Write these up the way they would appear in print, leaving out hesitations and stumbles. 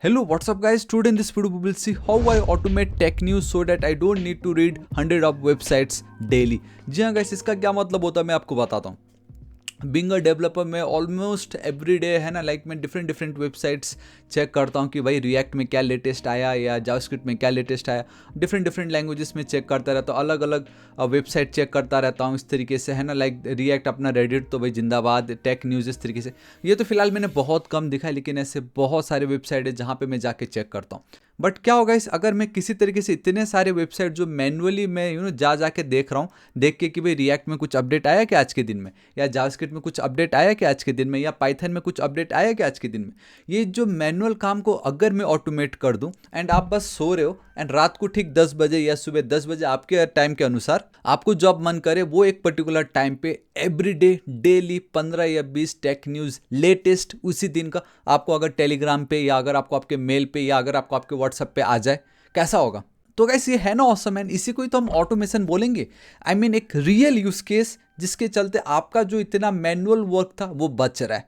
Hello, what's up guys? Today in this video we will see how I automate tech news so that I don't need to read 100 of websites daily। जी हाँ guys, इसका क्या मतलब होता है मैं आपको बताता हूँ। बीइंग अ डेवलपर मैं ऑलमोस्ट एवरी डे है ना मैं डिफरेंट वेबसाइट्स चेक करता हूँ कि भाई रिएक्ट में क्या लेटेस्ट आया या जावास्क्रिप्ट में क्या लेटेस्ट आया। डिफरेंट लैंग्वेजेस में चेक करता रहता हूँ, अलग अलग वेबसाइट चेक करता रहता हूँ इस तरीके से है ना। रिएक्ट अपना रेडिट तो भाई जिंदाबाद, टेक न्यूज़ इस तरीके से। ये तो फिलहाल मैंने बहुत कम दिखा है, लेकिन ऐसे बहुत सारे वेबसाइट है जहाँ पे मैं जाके चेक करता हूँ। बट क्या होगा इस अगर मैं किसी तरीके से इतने सारे वेबसाइट जो मैनुअली मैं जाके देख रहा हूँ, देख के कि भाई रिएक्ट में कुछ अपडेट आया क्या आज के दिन में, या जावास्क्रिप्ट में कुछ अपडेट आया क्या आज के दिन में, या पाइथन में कुछ अपडेट आया क्या आज के दिन में। ये जो मैनुअल काम को अगर मैं ऑटोमेट कर दूं एंड आप बस सो रहे हो एंड रात को ठीक 10 बजे या सुबह 10 बजे आपके टाइम के अनुसार आपको जब मन करे वो एक पर्टिकुलर टाइम पे एवरीडे डेली 15 या 20 टेक न्यूज़ लेटेस्ट उसी दिन का आपको अगर टेलीग्राम पे या अगर आपको आपके मेल पे या अगर आपको आपके व्हाट्सएप पे आ जाए, कैसा होगा। तो गाइस ये है ना ऑसम एंड इसी को ही तो हम ऑटोमेशन बोलेंगे। आई मीन एक रियल यूज केस जिसके चलते आपका जो इतना मैनुअल वर्क था वो बच रहा है।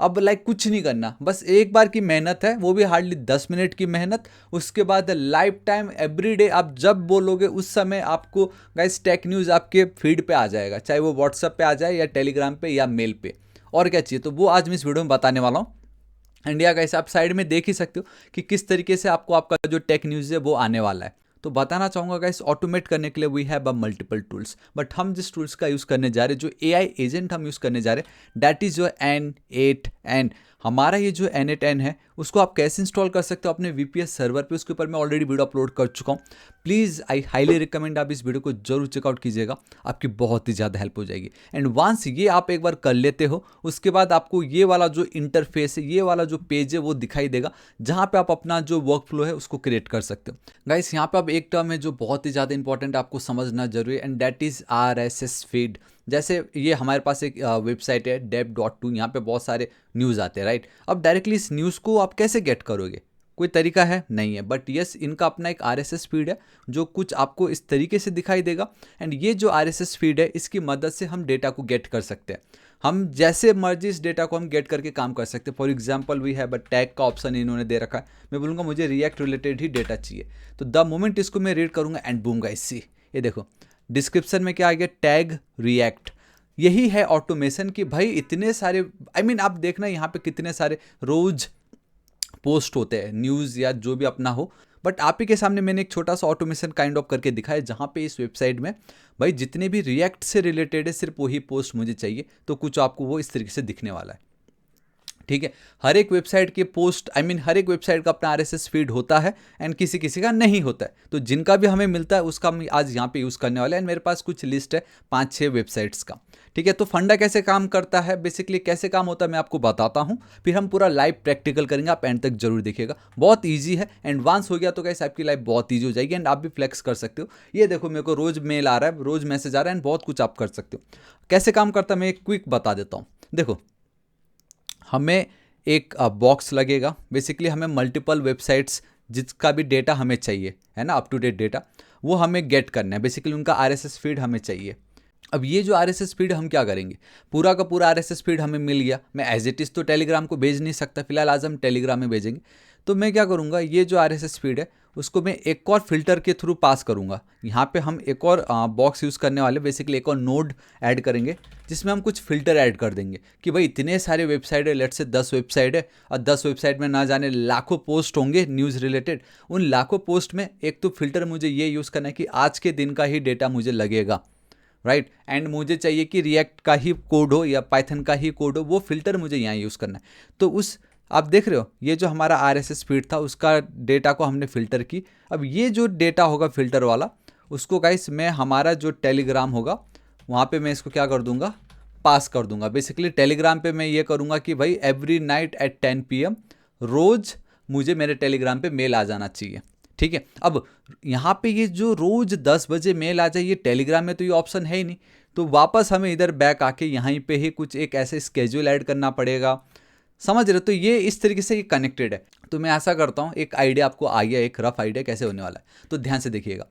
अब कुछ नहीं करना, बस एक बार की मेहनत है, वो भी हार्डली 10 मिनट की मेहनत। उसके बाद लाइफ टाइम एवरीडे आप जब बोलोगे उस समय आपको गाइस टेक न्यूज़ आपके फीड पे आ जाएगा, चाहे वो व्हाट्सएप पे आ जाए या टेलीग्राम पे या मेल पे। और क्या चाहिए, तो वो आज मैं इस वीडियो में बताने वाला हूँ। इंडिया का, ऐसे आप साइड में देख ही सकते हो कि किस तरीके से आपको आपका जो टेक न्यूज़ है वो आने वाला है। तो बताना चाहूँगा गाइस, ऑटोमेट करने के लिए we have a multiple tools, but हम जिस टूल्स का यूज़ करने जा रहे हैं, जो एआई एजेंट हम यूज़ करने जा रहे हैं, दैट इज़ योर N8N। हमारा ये जो N8N है उसको आप कैसे इंस्टॉल कर सकते हो अपने VPS सर्वर पे, उसके ऊपर मैं ऑलरेडी वीडियो अपलोड कर चुका हूँ। प्लीज़ आई हाईली रिकमेंड आप इस वीडियो को जरूर चेकआउट कीजिएगा, आपकी बहुत ही ज़्यादा हेल्प हो जाएगी। एंड वंस ये आप एक बार कर लेते हो उसके बाद आपको ये वाला जो इंटरफेस है, ये वाला जो पेज है वो दिखाई देगा, जहाँ पे आप अपना जो वर्क फ्लो है उसको क्रिएट कर सकते हो। गाइस यहाँ पे अब एक टर्म है जो बहुत ही ज़्यादा इंपॉर्टेंट आपको समझना जरूरी है, and that is RSS feed. जैसे ये हमारे पास एक वेबसाइट है dev.to, यहाँ पे बहुत सारे न्यूज़ आते हैं राइट। अब डायरेक्टली इस न्यूज़ को आप कैसे गेट करोगे, कोई तरीका है नहीं है, बट यस इनका अपना एक RSS फीड है जो कुछ आपको इस तरीके से दिखाई देगा। एंड ये जो RSS फीड है इसकी मदद से हम डेटा को गेट कर सकते हैं। हम जैसे मर्जी इस डेटा को हम गेट करके काम कर सकते हैं। For example we have a tag का ऑप्शन इन्होंने दे रखा है, मैं बोलूँगा मुझे रिएक्ट रिलेटेड ही डेटा चाहिए, तो द मोमेंट इसको मैं रीड करूँगा एंड बूम गाइस सी, ये देखो डिस्क्रिप्शन में क्या आ गया, टैग रिएक्ट। यही है ऑटोमेशन कि भाई इतने सारे आप देखना यहाँ पे कितने सारे रोज पोस्ट होते हैं न्यूज़ या जो भी अपना हो, बट आप ही के सामने मैंने एक छोटा सा ऑटोमेशन काइंड ऑफ करके दिखाया, जहाँ पे इस वेबसाइट में भाई जितने भी रिएक्ट से रिलेटेड है सिर्फ वही पोस्ट मुझे चाहिए, तो कुछ आपको वो इस तरीके से दिखने वाला है। ठीक है, हर एक वेबसाइट के पोस्ट हर एक वेबसाइट का अपना RSS फीड होता है एंड किसी किसी का नहीं होता है, तो जिनका भी हमें मिलता है उसका हम आज यहाँ पे यूज़ करने वाले हैं। एंड मेरे पास कुछ लिस्ट है 5-6 वेबसाइट्स का। ठीक है, तो फंडा कैसे काम करता है, बेसिकली कैसे काम होता है मैं आपको बताता हूँ, फिर हम पूरा लाइव प्रैक्टिकल करेंगे, आप एंड तक जरूर देखिएगा। बहुत ईजी है, एडवांस हो गया तो कैसे आपकी लाइफ बहुत ईजी हो जाएगी एंड आप भी फ्लेक्स कर सकते हो। ये देखो मेरे को रोज मेल आ रहा है, रोज मैसेज आ रहा है एंड बहुत कुछ आप कर सकते हो। कैसे काम करता है मैं एक क्विक बता देता हूँ। देखो हमें एक बॉक्स लगेगा, बेसिकली हमें मल्टीपल वेबसाइट्स जिसका भी डेटा हमें चाहिए है ना, अप टू डेट डेटा, वो हमें गेट करना है। बेसिकली उनका RSS फीड हमें चाहिए। अब ये जो RSS फीड हम क्या करेंगे, पूरा का पूरा RSS फीड हमें मिल गया, मैं एज इट इज़ तो टेलीग्राम को भेज नहीं सकता, फिलहाल आज हम टेलीग्राम में भेजेंगे। तो मैं क्या करूँगा, ये जो RSS फीड है उसको मैं एक और फिल्टर के थ्रू पास करूँगा। यहाँ पे हम एक और बॉक्स यूज़ करने वाले, बेसिकली एक और नोड ऐड करेंगे जिसमें हम कुछ फिल्टर ऐड कर देंगे कि भाई इतने सारे वेबसाइट है, लेट्स से 10 वेबसाइट है और 10 वेबसाइट में ना जाने लाखों पोस्ट होंगे न्यूज़ रिलेटेड। उन लाखों पोस्ट में एक तो फिल्टर मुझे ये यूज़ करना है कि आज के दिन का ही डेटा मुझे लगेगा राइट। एंड मुझे चाहिए कि रिएक्ट का ही कोड हो या पाइथन का ही कोड हो, वो फिल्टर मुझे यहाँ यूज़ करना है। तो उस आप देख रहे हो ये जो हमारा RSS फीड था उसका डेटा को हमने फिल्टर की। अब ये जो डेटा होगा फिल्टर वाला, उसको गाइस मैं हमारा जो टेलीग्राम होगा वहाँ पे मैं इसको क्या कर दूंगा, पास कर दूंगा। बेसिकली टेलीग्राम पे मैं ये करूँगा कि भाई एवरी नाइट एट 10 PM रोज़ मुझे मेरे टेलीग्राम पे मेल आ जाना चाहिए। ठीक है, अब यहाँ पे ये जो रोज 10 बजे मेल आ जाए, ये टेलीग्राम में तो ये ऑप्शन है ही नहीं, तो वापस हमें इधर बैक आके यहीं पे ही कुछ एक ऐसे स्केड्यूल ऐड करना पड़ेगा, समझ रहे हो। तो ये इस तरीके से ये कनेक्टेड है। तो मैं ऐसा करता हूँ, एक आइडिया आपको आ गया, एक रफ आइडिया कैसे होने वाला है, तो ध्यान से देखिएगा।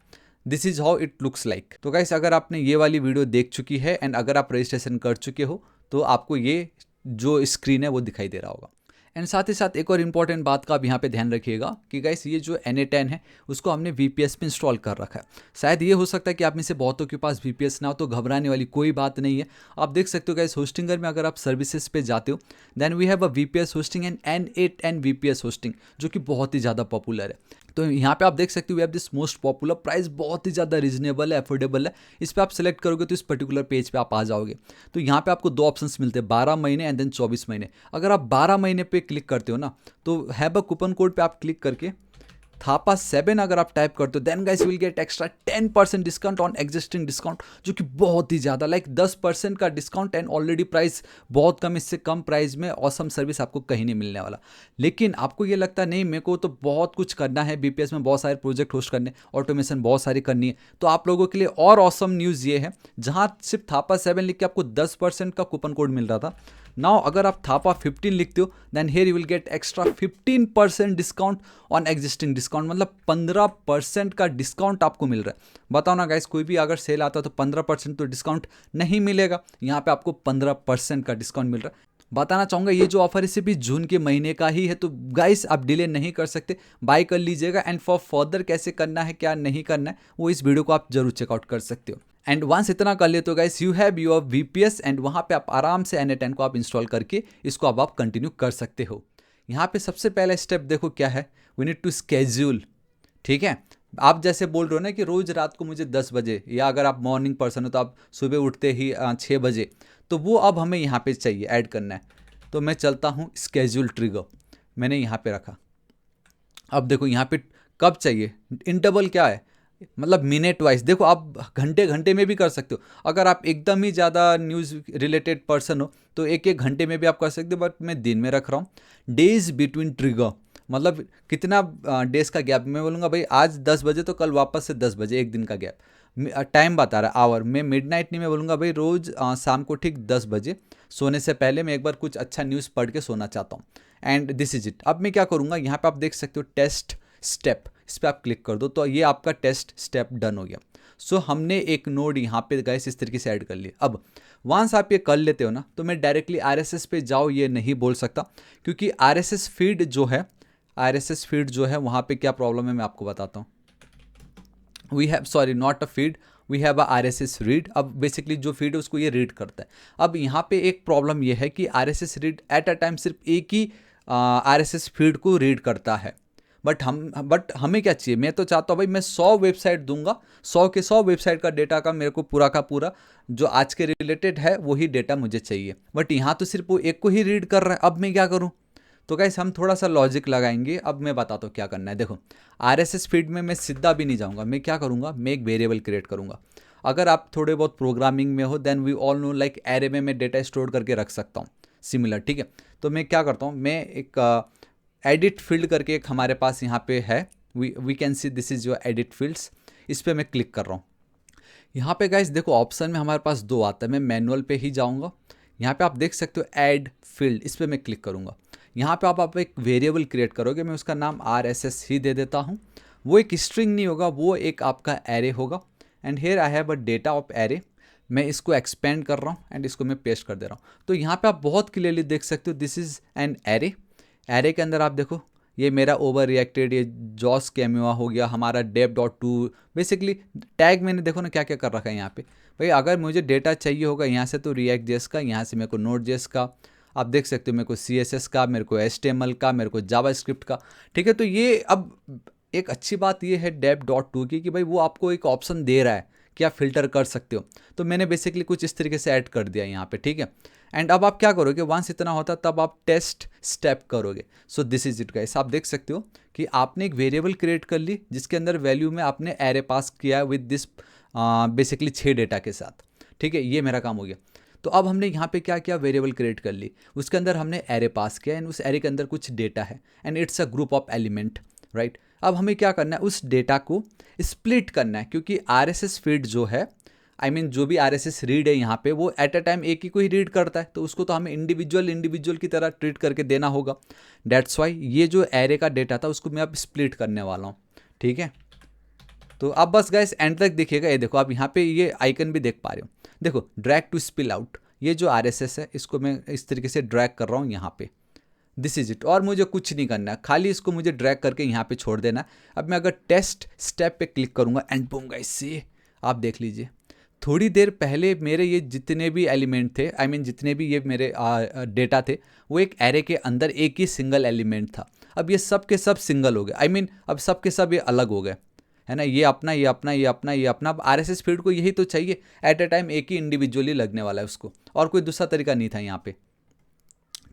This is how it looks like. तो गाइस अगर आपने ये वाली वीडियो देख चुकी है एंड अगर आप रजिस्ट्रेशन कर चुके हो तो आपको ये जो स्क्रीन है वो दिखाई दे रहा होगा। एंड साथ ही साथ एक और इम्पॉर्टेंट बात का आप यहाँ पे ध्यान रखिएगा कि गाइस ये जो Na10 है उसको हमने VPS पे इंस्टॉल कर रखा है। शायद ये हो सकता है कि आप में से बहुतों के पास VPS ना हो, तो घबराने वाली कोई बात नहीं है। आप देख सकते हो गाइस होस्टिंगर में अगर आप सर्विसेज पे जाते हो then we have a VPS hosting and N8N VPS hosting जो कि बहुत ही ज़्यादा पॉपुलर है। तो यहाँ पे आप देख सकते हो we have this most popular, price बहुत ही ज़्यादा रीजनेबल है, अफोर्डेबल है। इस पर आप सेलेक्ट करोगे तो इस पर्टिकुलर पेज पे आप आ जाओगे। तो यहाँ पे आपको दो ऑप्शंस मिलते हैं, 12 महीने एंड देन 24 महीने। अगर आप 12 महीने पे क्लिक करते हो ना तो हैव अ कूपन कोड पे आप क्लिक करके थापा 7 अगर आप टाइप करते हो then guys will get extra 10% discount on existing discount, जो कि बहुत ही ज़्यादा लाइक 10% का डिस्काउंट एंड ऑलरेडी प्राइस बहुत कम, इससे कम प्राइस में ऑसम सर्विस आपको कहीं नहीं मिलने वाला। लेकिन आपको ये लगता नहीं मेरे को तो बहुत कुछ करना है, BPS में बहुत सारे प्रोजेक्ट होस्ट करने, ऑटोमेशन बहुत सारी करनी है, तो आप लोगों के लिए और ऑसम न्यूज़ ये है जहाँ सिर्फ थापा 7 लिख के आपको 10% का कूपन कोड मिल रहा था। नाउ अगर आप थापा 15 लिखते हो then here you will get extra 15% discount on existing discount, मतलब 15% का डिस्काउंट आपको मिल रहा है। बताओ ना गाइस, कोई भी अगर सेल आता है तो 15% तो डिस्काउंट नहीं मिलेगा, यहाँ पे आपको 15% का डिस्काउंट मिल रहा है। बताना चाहूँगा ये जो ऑफर है सिर्फ जून के महीने का ही है, तो गाइस आप डिले नहीं कर सकते, बाय कर लीजिएगा। एंड फॉर फर्दर कैसे करना है क्या नहीं करना है वो इस वीडियो को आप जरूर चेकआउट कर सकते हो। एंड वंस इतना कर ले तो guys you have your VPS and वहाँ पे आप आराम से Na10 को आप इंस्टॉल करके इसको अब आप कंटिन्यू कर सकते हो। यहाँ पे सबसे पहला स्टेप देखो क्या है, वी नीड टू स्केड्यूल। ठीक है, आप जैसे बोल रहे हो ना कि रोज़ रात को मुझे 10 बजे, या अगर आप मॉर्निंग पर्सन हो तो आप सुबह उठते ही 6 बजे, तो वो अब हमें यहाँ पे चाहिए, ऐड करना है। तो मैं चलता हूँ स्केड्यूल ट्रिगर, मैंने यहाँ पे रखा। अब देखो यहाँ पे कब चाहिए, इंटरवल क्या है, मतलब मिनट वाइज। देखो आप घंटे घंटे में भी कर सकते हो, अगर आप एकदम ही ज़्यादा न्यूज़ रिलेटेड पर्सन हो तो एक एक घंटे में भी आप कर सकते हो, बट मैं दिन में रख रहा हूँ। डेज बिटवीन ट्रिगर, मतलब कितना डेज का गैप, मैं बोलूँगा भाई आज 10 बजे तो कल वापस से 10 बजे, एक दिन का गैप। टाइम बता रहा है आवर, मैं मिडनाइट नहीं, मैं बोलूँगा भाई रोज़ शाम को ठीक 10 बजे सोने से पहले मैं एक बार कुछ अच्छा न्यूज़ पढ़ के सोना चाहता हूँ। And this is it. अब मैं क्या करूँगा, यहाँ पे आप देख सकते हो टेस्ट स्टेप, इस पर आप क्लिक कर दो तो ये आपका टेस्ट स्टेप डन हो गया। सो हमने एक नोड यहाँ पे गाइस इस तरीके से ऐड कर लिया। अब वंस आप ये कर लेते हो ना तो मैं डायरेक्टली RSS पे जाओ ये नहीं बोल सकता, क्योंकि RSS फीड जो है वहाँ पे क्या प्रॉब्लम है मैं आपको बताता हूँ। We have, sorry not a feed, we have a RSS read. अब बेसिकली जो फीड है उसको ये रीड करता है। अब यहाँ पे एक प्रॉब्लम ये है कि RSS read at a time सिर्फ एक ही RSS फीड को रीड करता है। बट हमें क्या चाहिए, मैं तो चाहता हूँ भाई मैं 100 वेबसाइट दूंगा, 100 के 100 वेबसाइट का डेटा का मेरे को पूरा का पूरा जो आज के रिलेटेड है वही डेटा मुझे चाहिए। बट यहाँ तो सिर्फ वो एक को ही रीड कर रहा है, अब मैं क्या करूँ। तो गाइस हम थोड़ा सा लॉजिक लगाएंगे। अब मैं बताता हूँ क्या करना है। देखो RSS फीड में मैं सीधा भी नहीं जाऊँगा, मैं क्या करूँगा, मैं एक वेरिएबल क्रिएट करूँगा। अगर आप थोड़े बहुत प्रोग्रामिंग में हो then we all know like array में मैं डेटा स्टोर करके रख सकता हूँ सिमिलर, ठीक है। तो मैं क्या करता हूँ, मैं एक एडिट फील्ड करके एक हमारे पास यहाँ पे है, we can see this is your edit fields, इस पर मैं क्लिक कर रहा हूँ। यहाँ पे गाइस देखो ऑप्शन में हमारे पास दो आता है, मैं मैनुअल पे ही जाऊँगा। यहाँ पे आप देख सकते हो ऐड फील्ड, इस पर मैं क्लिक करूँगा। यहाँ पे आप एक वेरिएबल क्रिएट करोगे, मैं उसका नाम RSS ही दे देता हूँ। वो एक स्ट्रिंग नहीं होगा, वो एक आपका एरे होगा। And here I have a data of array, मैं इसको एक्सपेंड कर रहा हूँ एंड इसको मैं पेस्ट कर दे रहा हूँ। तो यहाँ पे आप बहुत क्लियरली देख सकते हो this is an array. Array के अंदर आप देखो ये मेरा ओवर रिएक्टेड, ये जॉस कैम्यूआ हो गया, हमारा dev.to, बेसिकली टैग मैंने देखो ना क्या क्या कर रखा है यहाँ पे। भाई अगर मुझे डेटा चाहिए होगा यहाँ से तो React.js का, यहाँ से मेरे को Node.js का, आप देख सकते हो मेरे को CSS का, मेरे को HTML का, मेरे को जावास्क्रिप्ट का, ठीक है। तो ये अब एक अच्छी बात ये है dev.to की कि भाई वो आपको एक ऑप्शन दे रहा है कि आप फिल्टर कर सकते हो। तो मैंने बेसिकली कुछ इस तरीके से ऐड कर दिया यहाँ पे, ठीक है। एंड अब आप क्या करोगे, वंस इतना होता तब आप टेस्ट स्टेप करोगे। So this is it guys, आप देख सकते हो कि आपने एक वेरिएबल क्रिएट कर ली जिसके अंदर वैल्यू में आपने एरे पास किया विद दिस बेसिकली 6 डेटा के साथ, ठीक है। ये मेरा काम हो गया। तो अब हमने यहाँ पे क्या किया, वेरिएबल क्रिएट कर ली, उसके अंदर हमने एरे पास किया एंड उस एरे के अंदर कुछ डेटा है and it's a group of element, right. अब हमें क्या करना है, उस डेटा को स्प्लिट करना है, क्योंकि RSS फीड जो है, आई मीन जो भी RSS रीड है यहाँ पे वो एट अ टाइम एक ही को ही रीड करता है, तो उसको तो हमें इंडिविजुअल की तरह ट्रीट करके देना होगा। डेट्स वाई ये जो एरे का डेटा था उसको मैं अब स्प्लिट करने वाला हूँ, ठीक है। तो अब बस गाइस एंड तक देखिएगा। ये देखो आप यहाँ पे ये आइकन भी देख पा रहे हो, देखो ड्रैग टू स्पिल आउट, ये जो RSS है इसको मैं इस तरीके से ड्रैग कर रहा हूँ यहाँ पे। This is it. और मुझे कुछ नहीं करना है, खाली इसको मुझे ड्रैग करके यहाँ पे छोड़ देना है। अब मैं अगर टेस्ट स्टेप पे क्लिक करूँगा एंड बूम गाइस, से आप देख लीजिए थोड़ी देर पहले मेरे ये जितने भी एलिमेंट थे, आई मीन जितने भी ये मेरे डेटा थे, वो एक एरे के अंदर एक ही सिंगल एलिमेंट था। अब ये सब के सब सिंगल हो गए, आई मीन अब सब के सब ये अलग हो गए, है ना। ये अपना, ये अपना, ये अपना, ये अपना। अब आरएसएस फीड को यही तो चाहिए, एट ए टाइम एक ही इंडिविजुअली लगने वाला है उसको, और कोई दूसरा तरीका नहीं था यहाँ पे।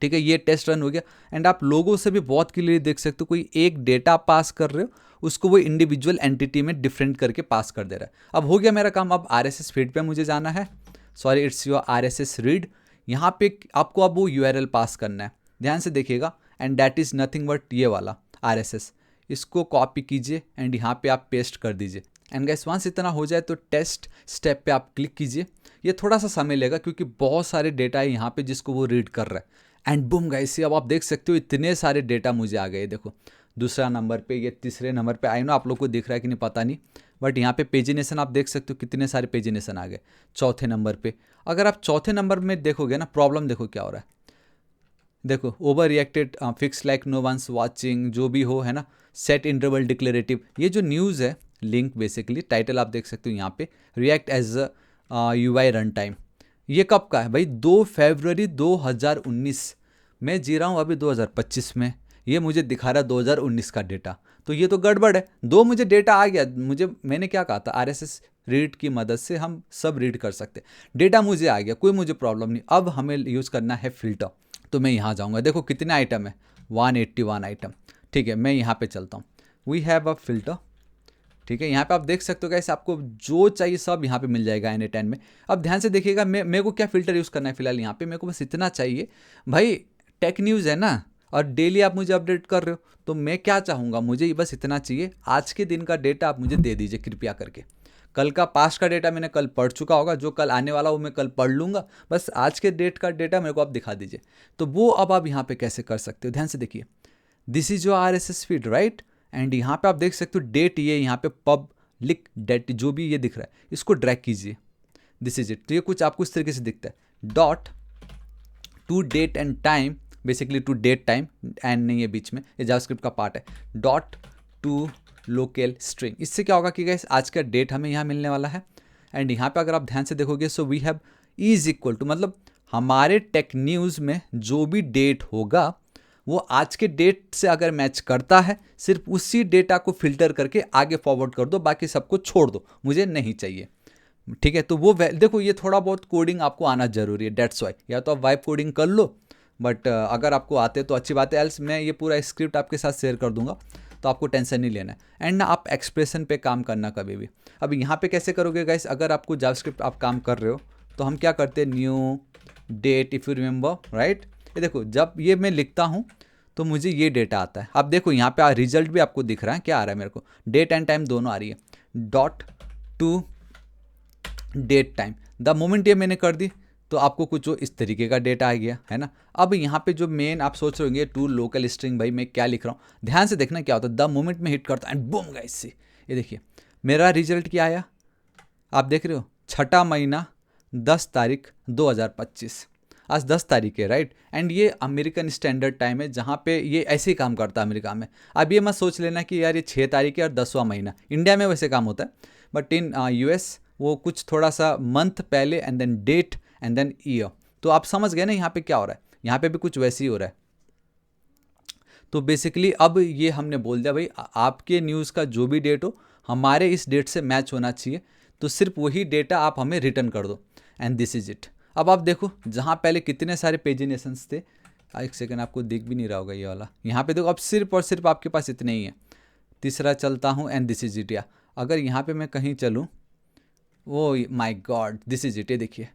ठीक है, ये टेस्ट रन हो गया। एंड आप लोगों से भी बहुत क्लियरली देख सकते हो, कोई एक डेटा पास कर रहे हो, उसको वो इंडिविजुअल एंटिटी में डिफरेंट करके पास कर दे रहा है। अब हो गया मेरा काम। अब आरएसएस फीड पे मुझे जाना है, sorry it's your RSS read. यहाँ पे आपको अब वो यूआरएल पास करना है, ध्यान से देखिएगा। And that is nothing but ये वाला आरएसएस। इसको कॉपी कीजिए एंड यहाँ पे आप पेस्ट कर दीजिए। एंड गाइस वंस इतना हो जाए तो टेस्ट स्टेप पे आप क्लिक कीजिए। ये थोड़ा सा समय लेगा क्योंकि बहुत सारे डेटा है यहाँ पे जिसको वो रीड कर रहा है। एंड बूम गाइस, अब आप देख सकते हो इतने सारे डेटा मुझे आ गए। देखो दूसरा नंबर पे, ये तीसरे नंबर पे। आई नो आप लोग को दिख रहा है कि नहीं पता नहीं, बट यहाँ पे पेजिनेशन आप देख सकते हो कितने सारे पेजिनेशन आ गए। चौथे नंबर पे, अगर आप चौथे नंबर में देखोगे ना, प्रॉब्लम देखो क्या हो रहा है। देखो over reacted, fix like no once watching, जो भी हो, है ना। सेट इंटरवल डिक्लेरेटिव, ये जो न्यूज़ है लिंक बेसिकली, टाइटल आप देख सकते हो यहाँ पे, react as UI run time. ये कब का है भाई? 2 फरवरी 2019। मैं जी रहा हूँ अभी 2025 में, ये मुझे दिखा रहा है 2019 का डेटा। तो ये तो गड़बड़ है। दो मुझे डेटा आ गया, मैंने क्या कहा था, आरएसएस रीड की मदद से हम सब रीड कर सकते। डेटा मुझे आ गया, कोई मुझे प्रॉब्लम नहीं। अब हमें यूज़ करना है फिल्टर। तो मैं यहाँ जाऊँगा, देखो कितने आइटम है, 181 आइटम। ठीक है, मैं यहाँ पे चलता हूँ। We have a filter. ठीक है, यहाँ पे आप देख सकते हो गाइस, आपको जो चाहिए सब यहाँ पे मिल जाएगा N10 में। अब ध्यान से देखिएगा, मेरे को क्या फ़िल्टर यूज़ करना है फिलहाल यहाँ पे। मेरे को बस इतना चाहिए भाई, टेक न्यूज़ है ना, और डेली आप मुझे अपडेट कर रहे हो, तो मैं क्या चाहूँगा, मुझे बस इतना चाहिए, आज के दिन का डेटा आप मुझे दे दीजिए कृपया करके। कल का पास्ट का डेटा मैंने कल पढ़ चुका होगा, जो कल आने वाला वो मैं कल पढ़ लूँगा, बस आज के डेट का डेटा मेरे को आप दिखा दीजिए। तो वो अब आप यहाँ पे कैसे कर सकते हो, ध्यान से देखिए। This is your RSS feed, right. And यहाँ पे आप देख सकते हो डेट, ये यहाँ पे पब्लिक डेट जो भी ये दिख रहा है, इसको ड्रैग कीजिए। This is it. तो ये कुछ आपको इस तरीके से दिखता है, dot to date and time, basically to date time, and नहीं है बीच में, ये जावास्क्रिप्ट का पार्ट है, डॉट टू लोकल स्ट्रिंग। इससे क्या होगा कि गाइस आज का डेट हमें यहाँ मिलने वाला है। एंड यहाँ पे अगर आप ध्यान से देखोगे, so we have is equal to, मतलब हमारे टेक न्यूज़ में जो भी डेट होगा वो आज के डेट से अगर मैच करता है, सिर्फ उसी डेटा को फिल्टर करके आगे फॉरवर्ड कर दो, बाकी सबको छोड़ दो, मुझे नहीं चाहिए। ठीक है, तो वो देखो, ये थोड़ा बहुत कोडिंग आपको आना जरूरी है, डेट्स वाई। या तो आप वाइब कोडिंग कर लो, बट अगर आपको आते तो अच्छी बात है, एल्स मैं ये पूरा स्क्रिप्ट आपके साथ शेयर कर दूंगा, तो आपको टेंशन नहीं लेना है। एंड ना आप एक्सप्रेशन पे काम करना कभी भी। अब यहाँ पे कैसे करोगे गाइस, अगर आपको जावास्क्रिप्ट आप काम कर रहे हो, तो हम क्या करते हैं, new date, if you remember, right. ये देखो, जब ये मैं लिखता हूँ तो मुझे ये डेटा आता है। अब देखो यहाँ पे रिजल्ट भी आपको दिख रहा है, क्या आ रहा है मेरे को, डेट एंड टाइम दोनों आ रही है, dot to date time. The moment ये मैंने कर दी तो आपको कुछ इस तरीके का डेटा आ गया, है ना। अब यहाँ पे जो मेन आप सोच रहे होंगे, टू लोकल स्ट्रिंग, भाई मैं क्या लिख रहा हूँ, ध्यान से देखना क्या होता है। द मोमेंट में हिट करता है एंड बूम गाइस, से ये देखिए मेरा रिजल्ट क्या आया, आप देख रहे हो, 6 महीना 10 तारीख 2025। आज 10 तारीख है, राइट। एंड ये अमेरिकन स्टैंडर्ड टाइम है, जहाँ पे ये ऐसे ही काम करता है अमेरिका में। अब ये मत सोच लेना कि यार ये 6 तारीख है और 10वां महीना, इंडिया में वैसे काम होता है, बट इन US वो कुछ थोड़ा सा मंथ पहले, and then date, and then year. तो आप समझ गए ना यहाँ पे क्या हो रहा है, यहाँ पे भी कुछ वैसे ही हो रहा है। तो बेसिकली अब ये हमने बोल दिया भाई, आपके न्यूज़ का जो भी डेट हो हमारे इस डेट से मैच होना चाहिए, तो सिर्फ वही डेटा आप हमें रिटर्न कर दो, एंड दिस इज इट। अब आप देखो, जहाँ पहले कितने सारे पेजिनेशंस थे, एक सेकंड, आपको दिख भी नहीं रहा होगा ये वाला, यहाँ पे देखो अब सिर्फ और सिर्फ आपके पास इतने ही है। तीसरा चलता हूँ, एंड दिस इज इट। या अगर यहाँ पे मैं कहीं चलूँ, वो my God, this is it. ये देखिए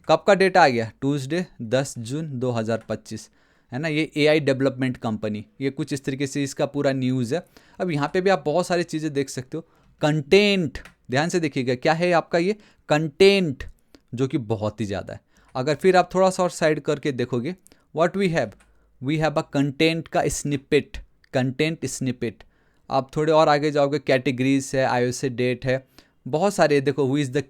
कब का डेटा आ गया, ट्यूसडे 10 जून 2025, है ना। ये AI डेवलपमेंट कंपनी, ये कुछ इस तरीके से इसका पूरा न्यूज़ है। अब यहाँ पे भी आप बहुत सारी चीज़ें देख सकते हो। कंटेंट, ध्यान से देखिएगा क्या है आपका, ये कंटेंट, जो कि बहुत ही ज़्यादा है। अगर फिर आप थोड़ा सा और साइड करके देखोगे, what we have a content का स्निपेट, कंटेंट स्निपेट। आप थोड़े और आगे जाओगे, कैटेगरीज है, iOS डेट है, बहुत सारे। देखो हु इज़ द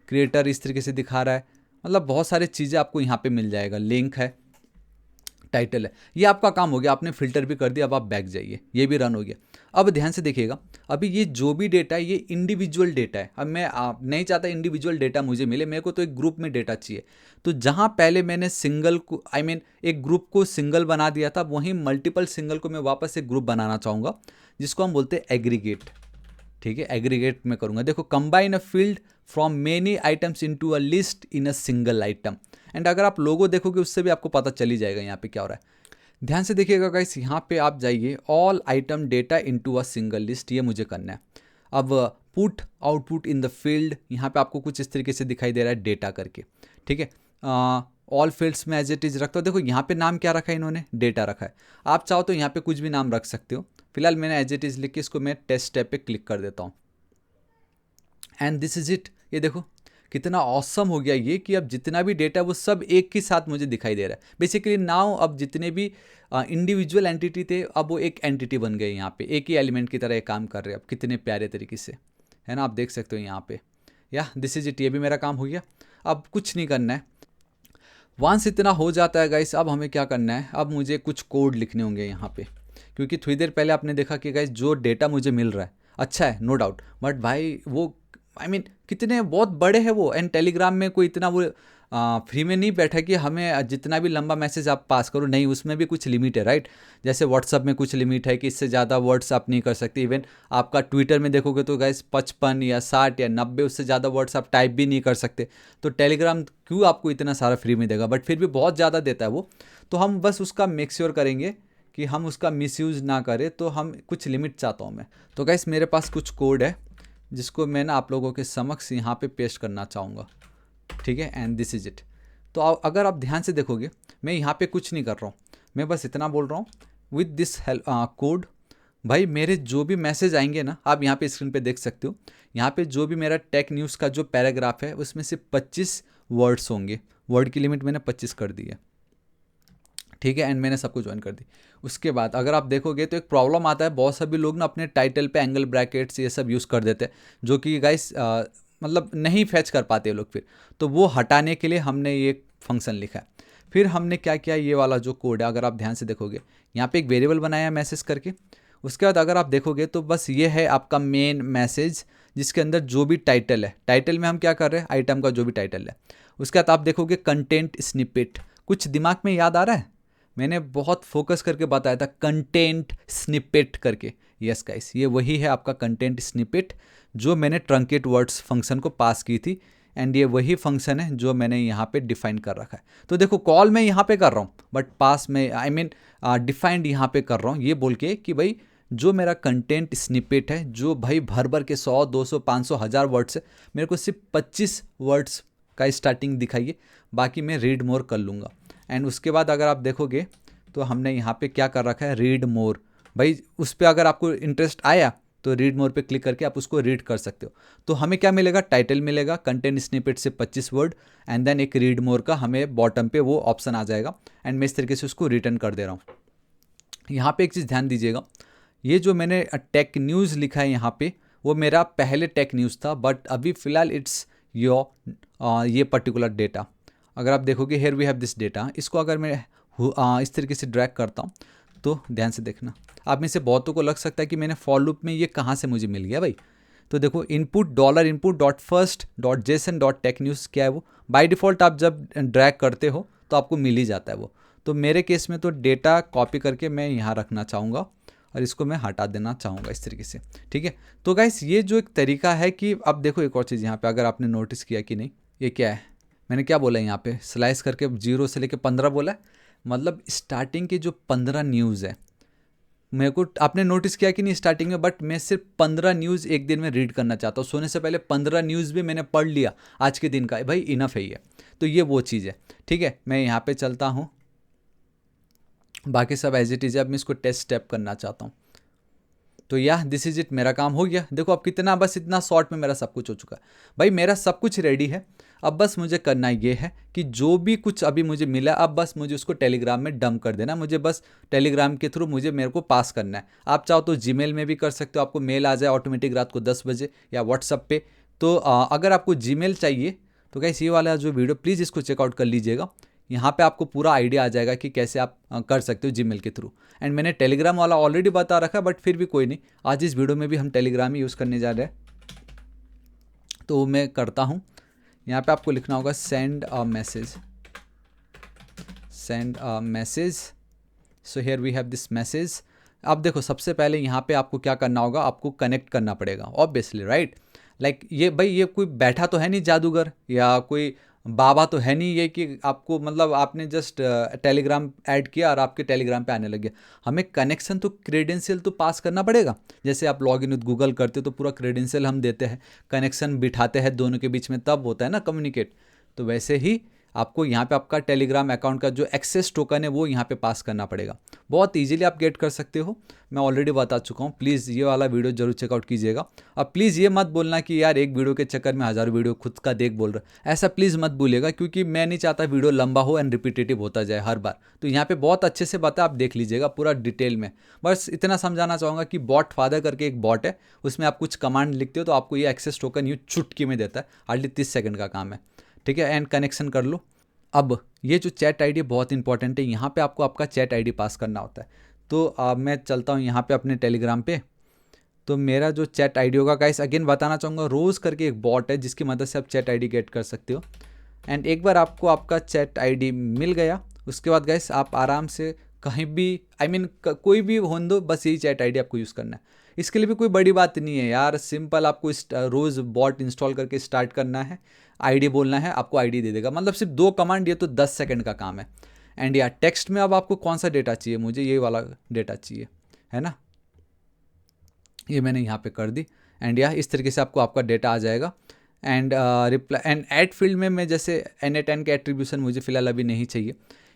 क्रिएटर इस तरीके से दिखा रहा है, मतलब बहुत सारी चीज़ें आपको यहाँ पे मिल जाएगा। लिंक है, टाइटल है। ये आपका काम हो गया, आपने फिल्टर भी कर दिया। अब आप बैक जाइए, ये भी रन हो गया। अब ध्यान से देखिएगा, अभी ये जो भी डेटा है ये इंडिविजुअल डेटा है। अब मैं नहीं चाहता इंडिविजुअल डेटा मुझे मिले, मेरे को तो एक ग्रुप में डेटा चाहिए। तो जहाँ पहले मैंने सिंगल को एक ग्रुप को सिंगल बना दिया था, वहीं मल्टीपल सिंगल को मैं वापस एक ग्रुप बनाना चाहूँगा, जिसको हम बोलते हैं एग्रीगेट। ठीक है, एग्रीगेट में करूँगा। देखो, combine a field from many items into a list in a single item. And अगर आप लोगो देखोगे उससे भी आपको पता चल ही जाएगा यहाँ पे क्या हो रहा है। ध्यान से देखिएगा गाइस, यहाँ पे आप जाइए, all item data into a single list, ये मुझे करना है। अब put output in the field, यहाँ पे आपको कुछ इस तरीके से दिखाई दे रहा है डेटा करके। ठीक है, ऑल फील्ड्स में एज इट इज रखता हूँ। देखो यहाँ पे नाम क्या रखा है इन्होंने, डेटा रखा है। आप चाहो तो यहाँ पे कुछ भी नाम रख सकते हो। फिलहाल मैंने एज इट इज लिख के इसको मैं टेस्ट टैब पे क्लिक कर देता हूँ। And this is it. ये देखो कितना ऑसम हो गया ये, कि अब जितना भी डेटा वो सब एक ही साथ मुझे दिखाई दे रहा है। बेसिकली नाउ अब जितने भी इंडिविजुअल एंटिटी थे, अब वो एक एंटिटी बन गए यहाँ पे, एक ही एलिमेंट की तरह ये काम कर रहे हैं। अब कितने प्यारे तरीके से, है ना, आप देख सकते हो यहाँ पे। या दिस इज इट, ये भी मेरा काम हो गया। अब कुछ नहीं करना है। वंस इतना हो जाता है गाइस, अब हमें क्या करना है, अब मुझे कुछ कोड लिखने होंगे यहाँ पे। क्योंकि थोड़ी देर पहले आपने देखा कि गाइस जो डेटा मुझे मिल रहा है अच्छा है, नो डाउट, बट भाई वो कितने बहुत बड़े हैं वो। एंड टेलीग्राम में कोई इतना वो फ्री में नहीं बैठा कि हमें जितना भी लंबा मैसेज आप पास करो, नहीं, उसमें भी कुछ लिमिट है, राइट। जैसे व्हाट्सअप में कुछ लिमिट है कि इससे ज़्यादा वर्ड्स आप नहीं कर सकते। इवन आपका ट्विटर में देखोगे तो गाइस 55 या 60 या 90, उससे ज़्यादा वर्ड्स आप टाइप भी नहीं कर सकते। तो टेलीग्राम क्यों आपको इतना सारा फ्री में देगा, बट फिर भी बहुत ज़्यादा देता है वो। तो हम बस उसका मेक श्योर करेंगे कि हम उसका मिसयूज़ ना करें। तो हम कुछ लिमिट चाहता हूँ मैं। तो गाइस मेरे पास कुछ कोड है जिसको मैं ना आप लोगों के समक्ष यहाँ पे पेस्ट करना चाहूँगा। ठीक है, एंड दिस इज इट। तो अगर आप ध्यान से देखोगे, मैं यहाँ पे कुछ नहीं कर रहा हूँ, मैं बस इतना बोल रहा हूँ, विद दिस कोड भाई मेरे जो भी मैसेज आएंगे ना, आप यहाँ पे स्क्रीन पे देख सकते हो, यहाँ पे जो भी मेरा टेक न्यूज़ का जो पैराग्राफ है उसमें से 25 वर्ड्स होंगे। वर्ड की लिमिट मैंने 25 कर दी है। ठीक है, एंड मैंने सबको ज्वाइन कर दी। उसके बाद अगर आप देखोगे तो एक प्रॉब्लम आता है, बहुत सभी लोग ना अपने टाइटल पे एंगल ब्रैकेट्स ये सब यूज़ कर देते हैं, जो कि गाइस मतलब नहीं फैच कर पाते लोग फिर। तो वो हटाने के लिए हमने ये फंक्शन लिखा है। फिर हमने क्या किया, ये वाला जो कोड है अगर आप ध्यान से देखोगे, यहाँ पे एक वेरिएबल बनाया है मैसेज करके। उसके बाद अगर आप देखोगे तो बस ये है आपका मेन मैसेज, जिसके अंदर जो भी टाइटल है, टाइटल में हम क्या कर रहे हैं, आइटम का जो भी टाइटल है। उसके बाद आप देखोगे कंटेंट स्निपेट। कुछ दिमाग में याद आ रहा है, मैंने बहुत फोकस करके बताया था कंटेंट स्निपेट करके। यस गाइस, ये वही है आपका कंटेंट स्निपेट, जो मैंने ट्रंकेट वर्ड्स फंक्शन को पास की थी। एंड ये वही फंक्शन है जो मैंने यहाँ पे डिफाइन कर रखा है। तो देखो, कॉल मैं यहाँ पे कर रहा हूँ, बट पास में डिफाइंड यहाँ पे कर रहा हूँ, ये बोल के कि भाई जो मेरा कंटेंट स्निपेट है, जो भाई भर भर के 100, 200, 500, 1000 वर्ड्स है, मेरे को सिर्फ 25 वर्ड्स का स्टार्टिंग दिखाइए, बाकी मैं रीड मोर कर लूँगा। एंड उसके बाद अगर आप देखोगे तो हमने यहाँ पे क्या कर रखा है, रीड मोर। भाई उस पर अगर आपको इंटरेस्ट आया तो रीड मोर पे क्लिक करके आप उसको रीड कर सकते हो। तो हमें क्या मिलेगा, टाइटल मिलेगा, कंटेंट स्निपेट से 25 वर्ड, एंड देन एक रीड मोर का हमें बॉटम पे वो ऑप्शन आ जाएगा। एंड मैं इस तरीके से उसको रिटर्न कर दे रहा हूँ। यहाँ पे एक चीज़ ध्यान दीजिएगा, ये जो मैंने टेक न्यूज़ लिखा है यहाँ पे, वो मेरा पहले टेक न्यूज़ था, बट अभी फ़िलहाल इट्स ये पर्टिकुलर डेटा। अगर आप देखोगे, here we have this data, इसको अगर मैं इस तरीके से ड्रैग करता हूँ तो ध्यान से देखना, आप में से बहुतों को लग सकता है कि मैंने फॉर लूप में ये कहाँ से मुझे मिल गया भाई। तो देखो, input.first.json.technews क्या है वो, बाय डिफ़ॉल्ट आप जब ड्रैग करते हो तो आपको मिल ही जाता है वो। तो मेरे केस में तो डेटा कॉपी करके मैं यहाँ रखना चाहूँगा और इसको मैं हटा देना चाहूँगा इस तरीके से। ठीक है, तो गाइस ये जो एक तरीका है कि अब देखो एक और चीज़ यहाँ पे, अगर आपने नोटिस किया कि नहीं, ये क्या है, मैंने क्या बोला है यहाँ पे, स्लाइस करके 0 से लेके 15 बोला है। मतलब स्टार्टिंग के जो 15 न्यूज़ है, मेरे को आपने नोटिस किया कि नहीं स्टार्टिंग में, बट मैं सिर्फ 15 न्यूज़ एक दिन में रीड करना चाहता हूँ। सोने से पहले 15 न्यूज़ भी मैंने पढ़ लिया आज के दिन का, भाई इनफ है ये। तो ये वो चीज़ है। ठीक है, मैं यहाँ पे चलता हूँ, बाकी सब एज इट इज़। अब मैं इसको टेस्ट स्टेप करना चाहता हूँ। तो या दिस इज इट, मेरा काम हो गया। देखो अब कितना, बस इतना शॉर्ट में मेरा सब कुछ हो चुका है भाई, मेरा सब कुछ रेडी है। अब बस मुझे करना ये है कि जो भी कुछ अभी मुझे मिला, अब बस मुझे उसको टेलीग्राम में डंप कर देना। मुझे बस टेलीग्राम के थ्रू मेरे को पास करना है। आप चाहो तो जीमेल में भी कर सकते हो, आपको मेल आ जाए ऑटोमेटिक रात को 10 बजे, या व्हाट्सअप पे। तो अगर आपको जीमेल चाहिए तो गाइस ये वाला जो वीडियो प्लीज़ इसको चेकआउट कर लीजिएगा। यहाँ पे आपको पूरा आइडिया आ जाएगा कि कैसे आप कर सकते हो जीमेल के थ्रू। एंड मैंने टेलीग्राम वाला ऑलरेडी बता रखा है, बट फिर भी कोई नहीं, आज इस वीडियो में भी हम टेलीग्राम ही यूज़ करने जा रहे हैं, तो मैं करता हूँ। यहाँ पे आपको लिखना होगा send a message, send a message. So here we have this message. अब देखो, सबसे पहले यहाँ पे आपको क्या करना होगा, आपको कनेक्ट करना पड़ेगा ऑब्वियसली, राइट। लाइक ये भाई, ये कोई बैठा तो है नहीं जादूगर या कोई बाबा तो है नहीं ये कि आपको मतलब आपने जस्ट टेलीग्राम ऐड किया और आपके टेलीग्राम पे आने लग गया। हमें कनेक्शन तो क्रेडेंशियल तो पास करना पड़ेगा। जैसे आप लॉग इन विद गूगल करते हो तो पूरा क्रेडेंशियल हम देते हैं, कनेक्शन बिठाते हैं दोनों के बीच में, तब होता है ना कम्युनिकेट। तो वैसे ही आपको यहाँ पे आपका टेलीग्राम अकाउंट का जो एक्सेस टोकन है वो यहाँ पे पास करना पड़ेगा। बहुत इजीली आप गेट कर सकते हो, मैं ऑलरेडी बता चुका हूँ। प्लीज़ ये वाला वीडियो जरूर चेकआउट कीजिएगा। अब प्लीज़ ये मत बोलना कि यार एक वीडियो के चक्कर में हज़ारों वीडियो खुद का देख बोल रहा है, ऐसा प्लीज़ मत बोलिएगा, क्योंकि मैं नहीं चाहता वीडियो लंबा हो एंड रिपीटेटिव होता जाए हर बार। तो यहाँ पे बहुत अच्छे से बता, आप देख लीजिएगा पूरा डिटेल में। बस इतना समझाना चाहूँगा कि बॉट फादर करके एक बॉट है, उसमें आप कुछ कमांड लिखते हो तो आपको ये एक्सेस टोकन यूँ चुटकी में देता है, हार्डली 30 सेकंड का काम है, ठीक है। एंड कनेक्शन कर लो। अब ये जो चैट आईडी बहुत इंपॉर्टेंट है, यहाँ पे आपको आपका चैट आईडी पास करना होता है। तो मैं चलता हूँ यहाँ पे अपने टेलीग्राम पे। तो मेरा जो चैट आईडी होगा, गाइस अगेन बताना चाहूँगा, रोज़ करके एक बॉट है जिसकी मदद से आप चैट आईडी गेट कर सकते हो। एंड एक बार आपको आपका चैट आईडी मिल गया, उसके बाद गाइस आप आराम से कहीं भी, कोई भी होने दो, बस यही चैट आईडी आपको यूज़ करना है। इसके लिए भी कोई बड़ी बात नहीं है यार, सिंपल आपको रोज़ बॉट इंस्टॉल करके स्टार्ट करना है, आईडी बोलना है, आपको आईडी दे देगा। मतलब सिर्फ 2 कमांड, ये तो 10 सेकंड का काम है। एंड यार टेक्स्ट में अब आपको कौन सा डेटा चाहिए, मुझे ये वाला डेटा चाहिए, है ना। ये मैंने यहाँ पे कर दी। एंड यार इस तरीके से आपको आपका डेटा आ जाएगा। And reply and add field में मैं जैसे NA10 के एट्रीब्यूशन मुझे फ़िलहाल अभी नहीं चाहिए।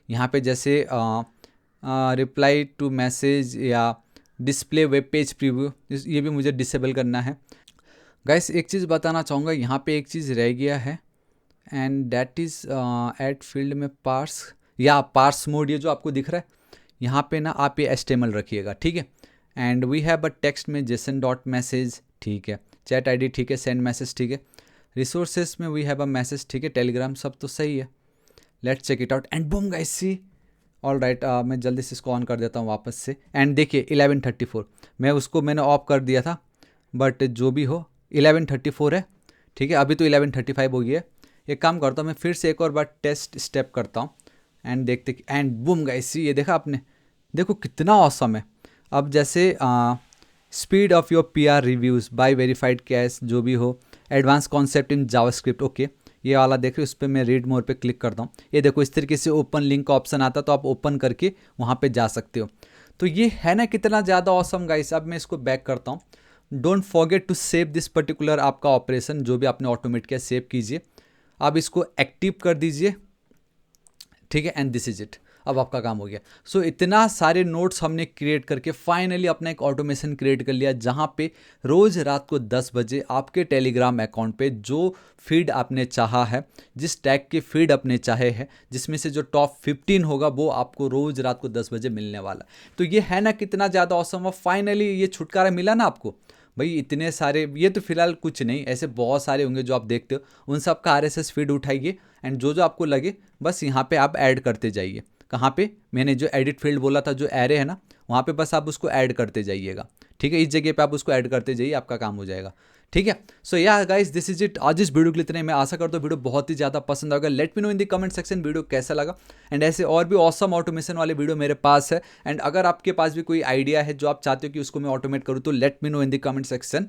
यहाँ पे जैसे रिप्लाई टू मैसेज या डिस्प्ले वेब पेज प्रीव्यू, ये भी मुझे डिसेबल करना है। गाइस एक चीज़ बताना चाहूँगा, यहाँ पे एक चीज़ रह गया है, and that is add field में पार्स या पार्स मोड, ये जो आपको दिख रहा है यहाँ पे ना, आप ये HTML रखिएगा, ठीक है। And we have a text में जेसन डॉट मैसेज, ठीक है। चैट आईडी ठीक है, सेंड मैसेज ठीक है, रिसोर्सेज में वी हैव अ मैसेज, ठीक है, टेलीग्राम सब तो सही है। Let's check it out and boom guys see. All right, मैं जल्दी से इसको ऑन कर देता हूँ वापस से। एंड देखिए 11:34, मैंने ऑफ कर दिया था, बट जो भी हो 11:34 है, ठीक है। अभी तो 11:35 हो गया है। एक काम करता हूँ, मैं फिर से एक और बार टेस्ट स्टेप करता हूँ एंड देखते, एंड बूम गाइस सी, ये देखा आपने, देखो कितना ऑसम है। अब जैसे speed of your PR reviews by verified cache, जो भी हो, advance concept in JavaScript, okay, ये वाला देख रहे हो, उस पर मैं रीड मोर पे क्लिक करता हूँ। ये देखो इस तरीके से ओपन लिंक का ऑप्शन आता है, तो आप ओपन करके वहाँ पे जा सकते हो। तो ये है ना कितना ज़्यादा ऑसम गाइस। अब मैं इसको बैक करता हूँ। Don't forget to save this particular आपका ऑपरेशन, जो भी आपने ऑटोमेट किया सेव कीजिए। अब इसको एक्टिव कर दीजिए, ठीक है। एंड दिस इज इट, अब आपका काम हो गया। सो इतना सारे नोट्स हमने क्रिएट करके फाइनली अपना एक ऑटोमेशन क्रिएट कर लिया, जहाँ पे रोज़ रात को 10 बजे आपके टेलीग्राम अकाउंट पे जो फीड आपने चाहा है, जिस टैग के फीड आपने चाहे हैं, जिसमें से जो टॉप 15 होगा वो आपको रोज़ रात को 10 बजे मिलने वाला। तो ये है ना कितना ज़्यादा ऑसम। और फाइनली ये छुटकारा मिला ना आपको भाई। इतने सारे, ये तो फिलहाल कुछ नहीं, ऐसे बहुत सारे होंगे जो आप देखते हो, उन सब का RSS फीड उठाइए एंड जो जो आपको लगे बस यहाँ पे आप ऐड करते जाइए। कहाँ पे, मैंने जो एडिट फील्ड बोला था, जो एरे है ना, वहाँ पे बस आप उसको ऐड करते जाइएगा, ठीक है। इस जगह पे आप उसको ऐड करते जाइए, आपका काम हो जाएगा, ठीक है। सो या गाइस दिस इज इट, आज इस वीडियो के लिए इतना ही। मैं आशा करता हूँ वीडियो बहुत ही ज़्यादा पसंद आएगा। Let me know in the comment section video कैसा लगा। एंड ऐसे और भी ऑसम ऑटोमेशन वाले वीडियो मेरे पास है। एंड अगर आपके पास भी कोई आइडिया है जो आप चाहते हो कि उसको मैं ऑटोमेट करूँ, तो let me know in the comment section,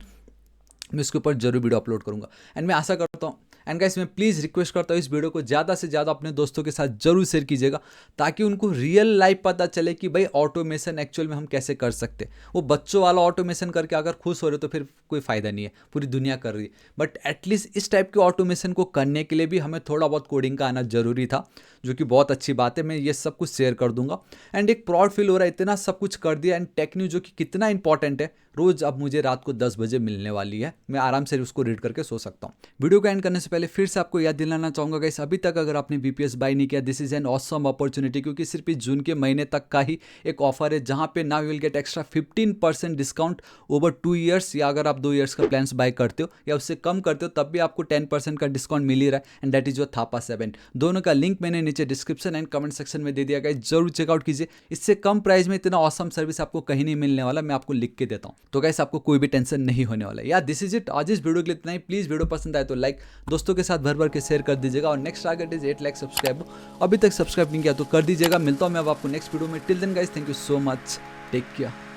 मैं इसके ऊपर जरूर वीडियो अपलोड करूंगा। एंड मैं आशा करता हूँ, एंड गाइस मैं प्लीज़ रिक्वेस्ट करता हूँ, इस वीडियो को ज़्यादा से ज़्यादा अपने दोस्तों के साथ जरूर शेयर कीजिएगा, ताकि उनको रियल लाइफ पता चले कि भाई ऑटोमेशन एक्चुअल में हम कैसे कर सकते हैं। वो बच्चों वाला ऑटोमेशन करके अगर खुश हो रहे हो तो फिर कोई फ़ायदा नहीं है, पूरी दुनिया कर रही है। बट एटलीस्ट इस टाइप के ऑटोमेशन को करने के लिए भी हमें थोड़ा बहुत कोडिंग का आना जरूरी था, जो कि बहुत अच्छी बात है। मैं ये सब कुछ शेयर कर दूंगा। एंड एक प्राउड फील हो रहा है, इतना सब कुछ कर दिया। एंड टेक न्यूज़ जो कि कितना इंपॉर्टेंट है, रोज़ अब मुझे रात को 10 बजे मिलने वाली है, मैं आराम से उसको रीड करके सो सकता हूँ। वीडियो को एंड करने से पहले पहले फिर से आपको याद दिलाना चाहूँगा गाइस, अभी तक अगर आपने BPS बाय नहीं किया, this is an awesome opportunity, क्योंकि सिर्फ इस जून के महीने तक का ही एक ऑफर है जहाँ पे now you will get extra 15% discount over 2 years, या अगर आप 2 ईयर्स का प्लान्स बाय करते हो या उससे कम करते हो तब भी आपको 10% का डिस्काउंट मिल ही रहा है, and that is your Thapa 7। दोनों का लिंक मैंने नीचे डिस्क्रिप्शन एंड कमेंट सेक्शन में दे दिया गाइस, जरूर चेकआउट कीजिए। इससे कम प्राइस में इतना ऑसम सर्विस आपको कहीं नहीं मिलने वाला, मैं आपको लिख के देता हूँ। तो गाइस आपको कोई भी टेंशन नहीं होने वाला है। यार दिस इज इट, आज इस वीडियो के लिए इतना ही। प्लीज वीडियो पसंद आए तो लाइक, दोस्तों के साथ भर भर के शेयर कर दीजिएगा, और next target is 8 lakh subscriber, अभी तक सब्सक्राइब नहीं किया तो कर दीजिएगा। मिलता हूँ मैं अब आपको नेक्स्ट वीडियो में। Till then guys, thank you so much, take care.